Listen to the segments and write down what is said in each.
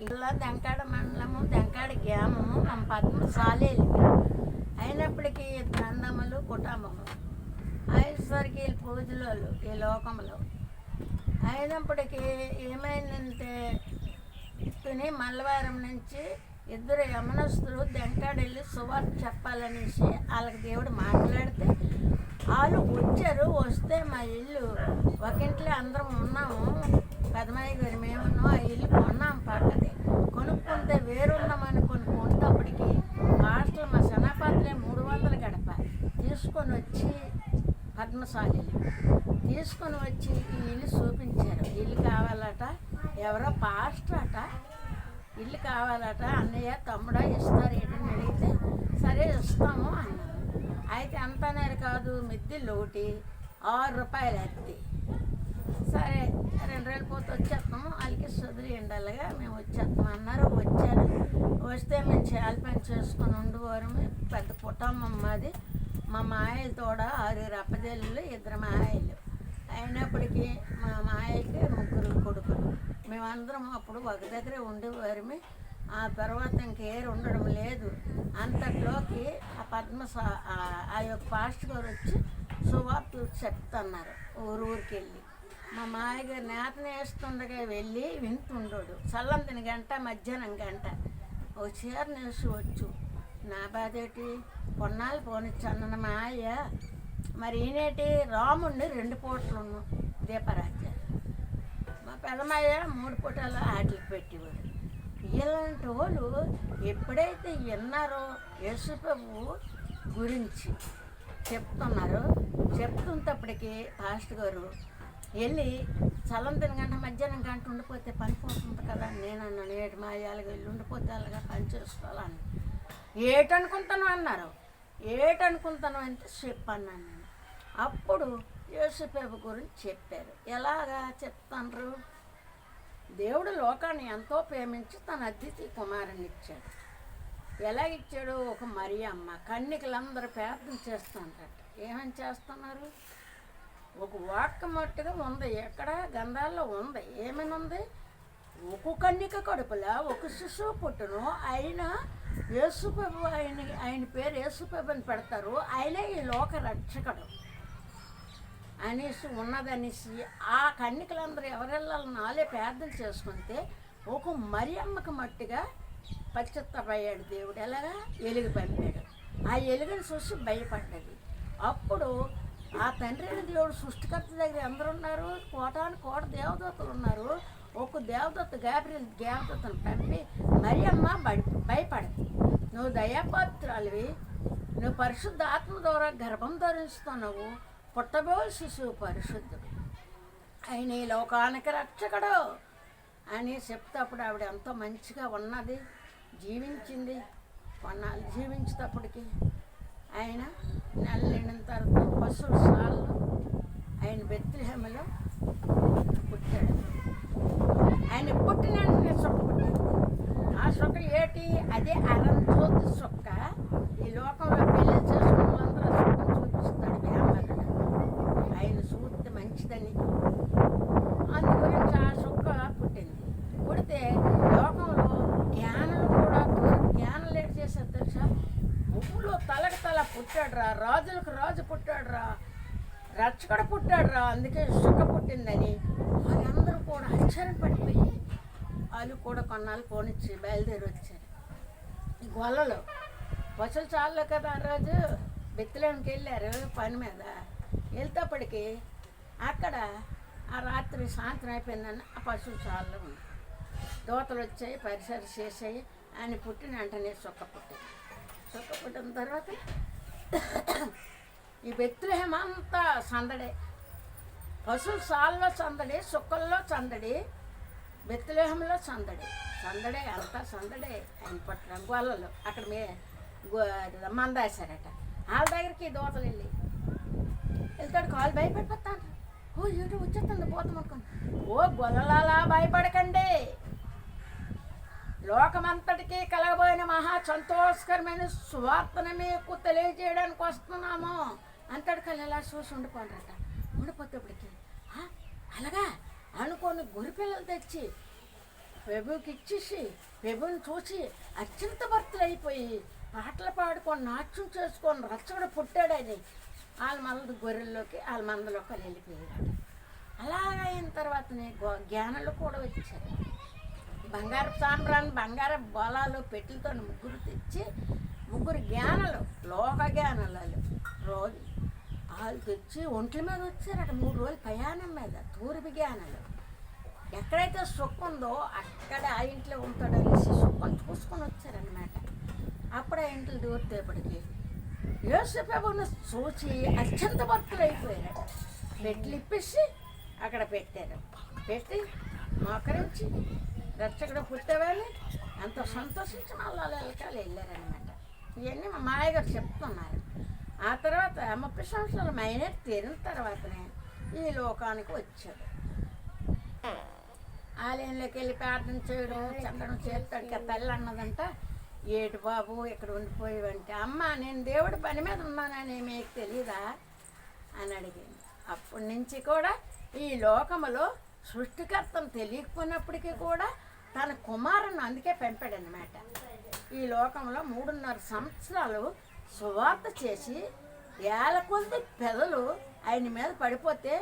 ఇలా దెంకాడ మండలము దెంకాడ గ్రామము మన పద్మశాలేలు అయినప్పటికీ అన్నములు కుటుంబము ఐశ్వర్గీయ పూజలు ఈ లోకంలో అయినప్పటికీ ఏమైందంటే తిని మల్లవారం నుంచి ఇద్దరు యమనస్తులు దెంకాడెళ్ళి సువార్త చెప్పాలనేసి వాళ్ళకి దేవుడు మాట్లాడితే వాళ్ళు వచ్చారు. వస్తే మా ఇల్లు ఒక ఇంట్లో అందరం ఉన్నాము. పెదమయ్య గారు మేమున్నాం. ఆ ఇల్లు కొన్నాం పక్కది. కొనుక్కుంటే వేరున్నామని కొనుక్కుంటప్పటికి హాస్టల్ మా శనాపాత్రే 300 గడప తీసుకొని వచ్చి పద్మశాలిలు తీసుకొని వచ్చి ఈ ఇల్లు చూపించారు. ఇల్లు కావాలట, ఎవరో పాస్టర్ అట, ఇల్లు కావాలట. అన్నయ్య తమ్ముడా ఇస్తారు ఏంటని అడిగితే సరే ఇస్తాము అన్నాము. అయితే అంతనేది కాదు, మిద్దెలు ఒకటి 6 రూపాయలు ఎత్తి. సరే 2 రోజులు పోతే వచ్చేస్తాము, వాళ్ళకి సదులు ఎండాలిగా మేము వచ్చేస్తాం అన్నారు. వచ్చారు. వస్తే మేము చేయాలి పని చేసుకొని ఉండేవారు. పెద్ద కుటుంబం మాది. మా మాయలు తోడ 6 అప్పజల్లు 2 మాయలు. అయినప్పటికీ మా మాయకి 3 కొడుకులు. మేమందరం అప్పుడు ఒక దగ్గరే ఉండేవారమే. ఆ తర్వాత ఇంకేరు ఉండడం లేదు. అంతట్లోకి ఆ యొక్క పాస్టర్ గారు వచ్చి సువార్తలు చెప్తున్నారు ఊరికి వెళ్ళి. మా మాయగారు నేతను వేస్తుండగా వెళ్ళి వింటుండోడు. చల్లంతిని గంట మధ్యాహ్నం గంట ఒక చీర నిలిచి వచ్చు. నా బాధ ఏంటి, కొన్నాళ్ళు పోనిచ్చాను మాయ. మరి ఈనేటి రాముడిని 2 పూటలు దీపరాజ్యాలు, మా పెదమయ్య 3 పూటలు ఆటలు పెట్టేవాడు. ఇలాంటి వాళ్ళు ఎప్పుడైతే విన్నారో యేసుప్రభు గురించి చెప్తున్నప్పటికీ పాస్టర్ గారు వెళ్ళి చల్లంతిని గంట మధ్యాహ్నం గంట ఉండిపోతే పని పోతుంది కదా. నేనన్నాను ఏటి మాయాలుగా వెళ్ళి ఉండిపోతే అలాగా పని చేసుకోవాలని. ఏటనుకుంటాను అన్నారు. ఏటనుకుంటాను అంటే చెప్పన్నాను నేను. అప్పుడు యేసుప్రభు గురించి చెప్పారు. ఎలాగా చెప్తాను, దేవుడు లోకాన్ని ఎంతో ప్రేమించి తన అద్వితీయ కుమారుని ఇచ్చాడు. ఎలా ఇచ్చాడు, ఒక మరియమ్మ కన్యకలందరూ ప్రార్థన చేస్తుంటారట. ఏమని చేస్తున్నారు, ఒక వాక్క మట్టుగా ఉంది, ఎక్కడ గంధాల్లో ఉంది. ఏమని ఉంది, ఒక కన్యక కడుపులా ఒక శిశువు పుట్టును, ఆయన యేసుప్రభు, ఆయన పేరు యేసుప్రభు అని పెడతారు, ఆయనే ఈ లోక రక్షకుడు అనేసి ఉన్నదనేసి ఆ కన్యకలందరూ ఎవరెళ్ళాలి నాలే ప్రార్థన చేసుకుంటే ఒక మరియమ్మకి మట్టిగా పశ్చాత్తపయ్యాడు దేవుడు. ఎలాగా ఎలుగు పంపాడు. ఆ ఎలుగుని చూసి భయపడ్డది. అప్పుడు ఆ తండ్రి అయిన దేవుడు సృష్టికర్త దగ్గర అందరూ ఉన్నారు, కోట దేవదూతలు ఉన్నారు. ఒక దేవదత్త గాబ్రియల్ దేవదత్తను పంపి మరియమ్మ భయపడదు, నువ్వు దయాపాత్రాలివి, నువ్వు పరిశుద్ధ ఆత్మ ద్వారా గర్భం ధరిస్తున్నావు, పుట్టబో శిశువు పరిశుద్ధుడు, ఆయన ఈ లోకానికి రక్షకుడు అని చెప్తేప్పుడు ఆవిడ ఎంతో మంచిగా ఉన్నది, జీవించింది. కొన్నాళ్ళు జీవించేటప్పటికి ఆయన నెల నిండిన తర్వాత పశువుల సార్లు ఆయన బెత్లెహేములో పుట్టాడు. ఆయన పుట్టిన సొక్క పుట్టింది. ఆ సొక్క ఏటి, అదే అరంజ్యోతి సొక్క. ఈ లోకంలో పెళ్లి చేసుకున్న వాళ్ళందరూ ఆ సొక్కను చూపిస్తాడు వ్యామరుడు. ఆయన చూస్తే మంచిదని అందు గురించి ఆ సొక్క పుట్టింది. పుడితే లోకంలో జ్ఞానులు కూడా జ్ఞానులు ఏడు చేశారు తెలుసా, ఊళ్ళో తలకు తల పుట్టాడు రా, రాజులకు రాజు పుట్టాడు రా, రక్షకుడు పుట్టాడు రా, అందుకే సుఖ పుట్టిందని వాళ్ళందరూ కూడా ఆశ్చర్యం పడిపోయి వాళ్ళు కూడా కొన్నాళ్ళు పోనిచ్చి బయలుదేరి వచ్చారు. ఈ గొల్లలో పశువులు చాలు కదా, ఆ రోజు బెత్లెహేముకి వెళ్ళారు పని మీద. వెళ్తేప్పటికి అక్కడ ఆ రాత్రి సాయంత్రం అయిపోయిందని ఆ పశువులు చాలు ఉంది. దోతలు వచ్చాయి, పరిసర చేసాయి. ఆయన పుట్టిన వెంటనే సొక్క పుట్టింది. సొక్క పుట్టిన తర్వాత ఈ బెత్లెహేము అంతా సందడే, పశువుల సాల్లో సందడి, సుక్కల్లో సందడి, బెత్లెహేములో సందడి అంతా సందడే. ఆయన పుట్టిన గొల్లలో అక్కడ మందాసారట. వాళ్ళ దగ్గరికి దోతలు వెళ్తాడు, కాలు భయపడిపోతాను. ఓ ఏటో వచ్చేస్తుంది పోతాం అనుకోండి. ఓ గొల్లలా భయపడకండి, లోకమంతటికీ కలగబోయిన మహా సంతోషకరమైన సువార్తను మీకు తెలియజేయడానికి వస్తున్నాము అంతటి కళ్ళు ఎలా చూసి ఉండిపోండట. ఉండిపోతేప్పటికి అలాగా అనుకోని గురిపే పిల్లలు తెచ్చి ప్రభుకి ఇచ్చేసి ప్రభుని చూసి అత్యంత భర్తలు అయిపోయి పాటలు పాడుకొని నాట్యం చేసుకొని రచ్చగడ పుట్టాడని వాళ్ళ మంది గొర్రెల్లోకి వాళ్ళ మందలోకి వెళ్ళిపోయాడు. అలాగైన తర్వాతనే జ్ఞానులు కూడా వచ్చారు. బంగారు సాంబ్రాన్ని బంగారు బోలాలు పెట్టెలతో ముగ్గురు తెచ్చి ముగ్గురు జ్ఞానులు లోక జ్ఞానులు రోజు వాళ్ళు తెచ్చి ఒంట్ల మీద వచ్చారు. అక్కడ 3 రోజులు ప్రయాణం మీద తూర్పు జ్ఞానులు ఎక్కడైతే సుఖం ఉందో అక్కడ ఆ ఇంట్లో ఉంటాడో అనేసి సుఖం చూసుకొని వచ్చారనమాట. అప్పుడు ఆ ఇంట్లో దూరితేపటికి యేసుప్రభువును చూసి అత్యంత భక్తులు అయిపోయారు. పెట్లు ఇప్పేసి అక్కడ పెట్టారు. పెట్టి మోకరించి రచ్చగడ పుట్టేవాళ్ళు ఎంతో సంతోషించి మళ్ళీ వెళ్ళకాలు వెళ్ళారనమాట. ఇవన్నీ మా మాయగారు చెప్తున్నారు. ఆ తర్వాత 30 సంవత్సరాలు మైనర్ తీరిన తర్వాతనే ఈ లోకానికి వచ్చాడు. ఆలయంలోకి వెళ్ళి ప్రార్థన చేయడం చందనం చేస్తాడు. తల్లి అన్నదంట, ఏటి బాబు ఇక్కడ ఉండిపోయావంటే, అమ్మ నేను దేవుడి పని మీద ఉన్నానని మీకు తెలీదా అని అడిగింది. అప్పటి నుంచి కూడా ఈ లోకములో సృష్టికర్తను తెలియకపోయినప్పటికీ కూడా తన కుమారుని అందుకే పెంపాడనమాట. ఈ లోకంలో 3.5 సంవత్సరాలు సువార్త చేసి 1,000 కొద్ది పెదలు ఆయన మీద పడిపోతే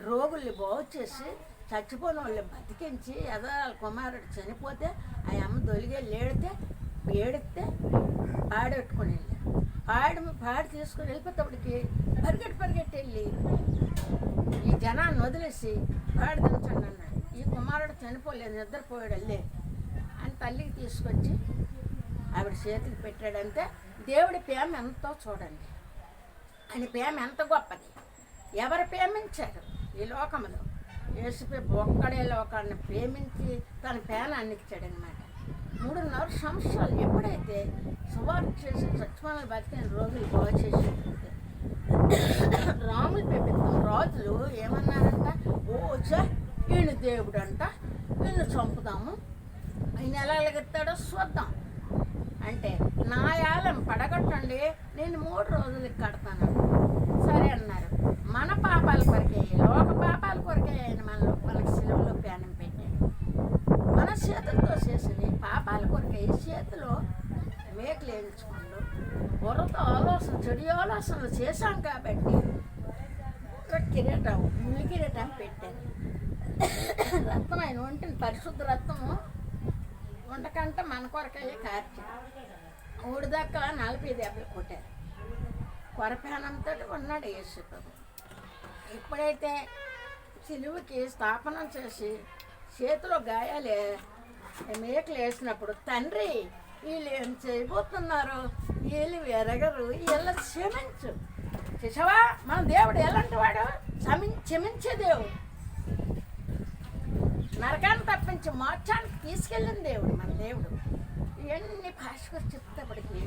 రోగుల్ని బాగు చేసి చచ్చిపోయిన వాళ్ళని బతికించి వాళ్ళ కుమారుడు చనిపోతే ఆ అమ్మ దొలిగెళ్ళి ఏడితే పాడెట్టుకుని వెళ్ళారు. పాడి తీసుకుని వెళ్ళిపోతేప్పటికి పరిగెట్టి వెళ్ళి ఈ జనాన్ని వదిలేసి పాడి దించండి అన్నాడు. ఈ కుమారుడు చనిపోలేదు, నిద్రపోయాడు వెళ్ళే అని తల్లికి తీసుకొచ్చి ఆవిడ చేతికి పెట్టాడంటే దేవుడి ప్రేమ ఎంతో చూడండి. ఆయన ప్రేమ ఎంత గొప్పది. ఎవరు ప్రేమించారు ఈ లోకంలో? యేసుప్రభు ఒక్కడే లోకాన్ని ప్రేమించి తన ప్రాణాన్ని ఇచ్చాడనమాట. 3.5 సంవత్సరాలు ఎప్పుడైతే సువార్త చేసి సత్యమాలను బతికిన రోజులు బాగు చేసి రాములు పెట్టుకున్న రాజులు ఏమన్నారంట, ఈయన దేవుడు అంట, ఈయన చంపుదాము, ఆయన ఎలా ఎలాగెత్తాడో చూద్దాం అంటే, నా యాలం పడగొట్టండి, నేను 3 రోజులకి కడతాను. సరే అన్నారు. మన పాపాల కొరకే, లోక పాపాల కొరకే ఆయన మనకి సిలువలో ప్రాణం పెట్టాడు. మన చేతులతో చేసి పాపాల కొరకే ఈ చేతిలో మేకలు వేయించుకోండు, బుర్రతో చెడు ఆలోచనలు చేశాం కాబట్టి కిరీటం ముళ్ళు కిరీటం పెట్టాను. రక్తం ఆయన ఒంటిని పరిశుద్ధ రక్తము ఉండకంటే మన కొరకయ్యే కార్చాడు. 3 దాకా 40 దెబ్బలు కొట్టారు. కొరపానంతో ఉన్నాడు యేసుప్రభు. ఎప్పుడైతే సిలువుకి స్థాపనం చేసి చేతిలో గాయాలే మేకలు వేసినప్పుడు, తండ్రి వీళ్ళు ఏం చేయబోతున్నారు, వీళ్ళు ఎరగరు, వీళ్ళ క్షమించు. చూసావా మన దేవుడు ఎలాంటి వాడు, క్షమించే దేవుడు. నరకాన్ని తప్పించి మోక్షానికి తీసుకెళ్ళిన దేవుడు మన దేవుడు. ఇవన్నీ భాషకు చెప్తేప్పటికి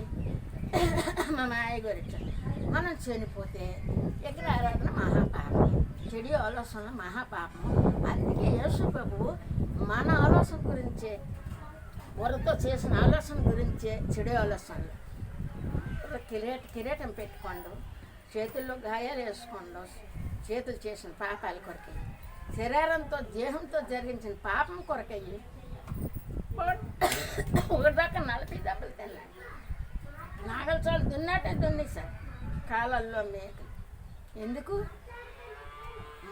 మా మాయ గురించి మనం చనిపోతే విగ్రహారాధన మహాపాపం, చెడు ఆలోచనలు మహాపాపం. అందుకే యేసుప్రభు మన ఆలోచన గురించే, వరతో చేసిన ఆలోచన గురించే చెడు ఆలోచనలు. కిరీటం పెట్టుకోండు, చేతుల్లో గాయాలు వేసుకోండు, చేతులు చేసిన పాపాల కొరకయ్యి, శరీరంతో దేహంతో జరిగించిన పాపం కొరకయ్యి 1 దాకా 40 దెబ్బలు తిన్నాడు. నాగల చాలు దున్నట్టే దున్నేశారు కాళ్ళల్లో మేకలు. ఎందుకు?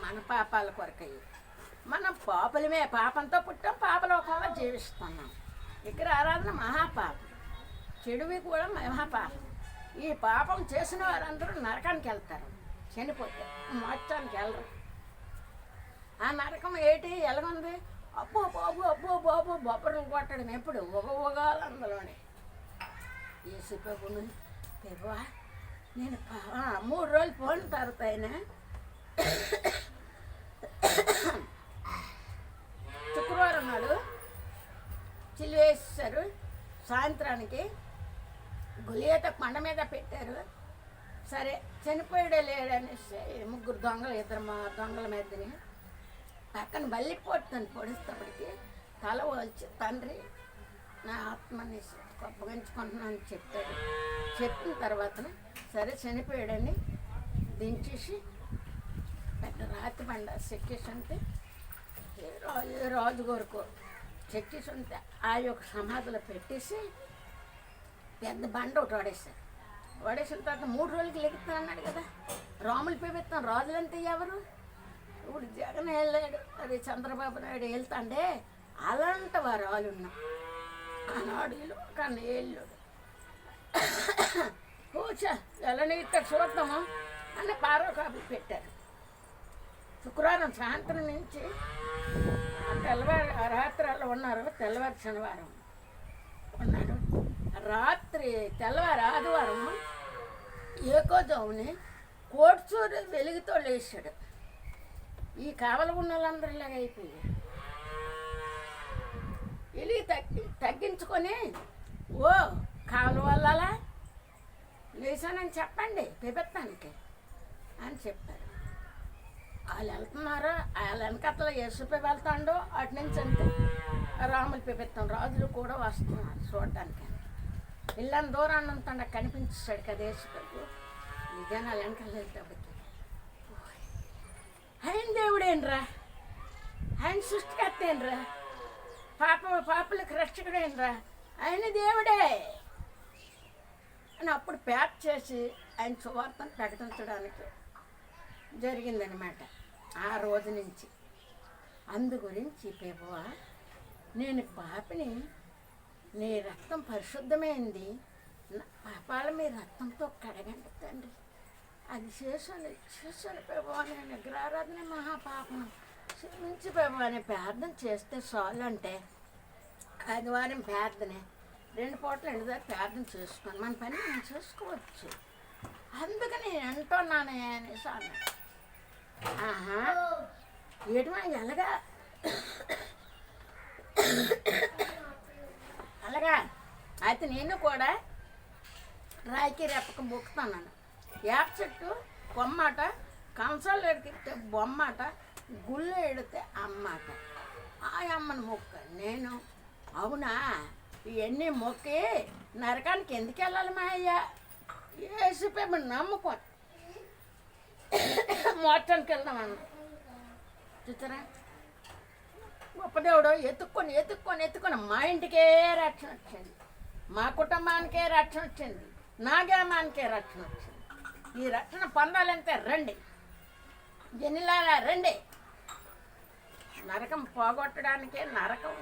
మన పాపాల కొరకయ్యి. మనం పాపలమే, పాపంతో పుట్టాం, పాపలోకంలో జీవిస్తున్నాం. ఇక్కడ ఆరాధన మహాపాపం, చెడువి కూడా మహాపాపం. ఈ పాపం చేసిన వారందరూ నరకానికి వెళ్తారు, చనిపోతే మోక్షానికి వెళ్ళరు. ఆ నరకం ఏంటి ఎలాగుంది? అబ్బో బాబు అబ్బో బాబు బొబ్బరులు కొట్టడం ఎప్పుడు ఒగాలు అందులోనే. యేసుప్రభుని ప్రభువా నేను 3 రోజులు పోయిన తర్వాత ఆయన శుక్రవారం నాడు చిల్లి వేసేసారు. సాయంత్రానికి గులియత కొండ మీద పెట్టారు. సరే చనిపోయాడే లేడనేసి 3 దొంగలు, 2 దొంగల మీదని పక్కన బల్లిపోటుని పొడిస్తేప్పటికి తల వచ్చి, తండ్రి నా ఆత్మని గొప్పగించుకుంటున్నాను చెప్పాడు. చెప్పిన తర్వాత సరే చనిపోయాడని దించేసి పెద్ద రాతి బండ సెక్కేసి అంటే ఏ రాజు కొరకు చెక్కేసి ఉంటే ఆ యొక్క సమాధిలో పెట్టేసి పెద్ద బండ ఒకటి వాడేశారు. వాడేసిన తర్వాత 3 రోజులకి లెగుతాను అన్నాడు కదా. రాములు పేపెత్తాం రాజులంతా ఎవరు? ఇప్పుడు జగన్ వెళ్ళాడు, అది చంద్రబాబు నాయుడు వెళ్తాండే అలాంటి వారు వాళ్ళు ఉన్నాం. ఆనాడు కానీ వెళ్ళాడు కూర్చో ఎలా ఇక్కడ చూద్దాము అని పారో కాపీ పెట్టారు. శుక్రవారం సాయంత్రం నుంచి తెల్లవారు రాత్రి అలా ఉన్నారు. తెల్లవారు శనివారం ఉన్నాడు. రాత్రి తెల్లవారు ఆదివారం ఏకోజాముని కోట్సూరు వెలుగుతో లేచాడు. ఈ కావల ఉన్న వాళ్ళందరూ ఇలాగ అయిపోయి వెలిగి తగ్గించుకొని ఓ కావల వల్ల లేచానని చెప్పండి పెబెత్తానికి అని చెప్పారు. వాళ్ళు వెళ్తున్నారు, వాళ్ళ వెనకతలో యేసుపై వెళ్తాడు. అటు నుంచి అంతే రాములు పెబెత్తాం రాజులు కూడా వస్తున్నారు చూడడానికి. ఇల్లని దూరాన్ని ఉంటాడు కనిపించాడు కదా యేసుపైకు. ఈ జనాలు వెనకాల వెళ్తాబట్టి ఆయన దేవుడేనరా, ఆయన సృష్టికర్త ఏంట్రా, పాపలకు రక్షకుడేనరా, ఆయన దేవుడే అని అప్పుడు ప్యాక్ చేసి ఆయన సువార్తను ప్రకటించడానికి జరిగిందనమాట. ఆ రోజు నుంచి అందు గురించి ప్రభువా నేను పాపిని, నీ రక్తం పరిశుద్ధమైంది, పాపాల మీ రక్తంతో కడగండి తండ్రి. అది చేశాను ప్రభువా, నేను విగ్రహారాధన మహాపాపం క్షమించి ప్రభువా అని ప్రార్థన చేస్తే చాలు. అంటే ఆదివారం ప్రార్థనే 2 పూటలు ఎండుదాకా ప్రార్థన చేసుకోండి, మన పని మనం చేసుకోవచ్చు. అందుకని నేను అంటున్నానే అనేసి అన్నాడు. ఆహా ఏడుమా ఎలాగా అలాగా అయితే నేను కూడా రాయికి రెప్పక బొక్కుతున్నాను. వేప చెట్టు కొమ్మాట, కంసాలు ఎడితే బొమ్మాట, గుళ్ళు ఎడితే అమ్మాట. ఆ అమ్మని మొక్క నేను అవునా ఇవన్నీ మొక్కి నరకానికి ఎందుకు వెళ్ళాలి మా అయ్యా? ఏసుపేమ నమ్ముకొని మోటానికి వెళ్దామన్నా చూసారా. గొప్ప దేవుడు ఎత్తుక్కొని మా ఇంటికే రక్షణ వచ్చింది, మా కుటుంబానికే రక్షణ వచ్చింది, నా గ్రామానికే రక్షణ వచ్చింది. ఈ రక్షణ పొందాలంటే రండి జనిలారా రండి. నరకం పోగొట్టడానికే నరకం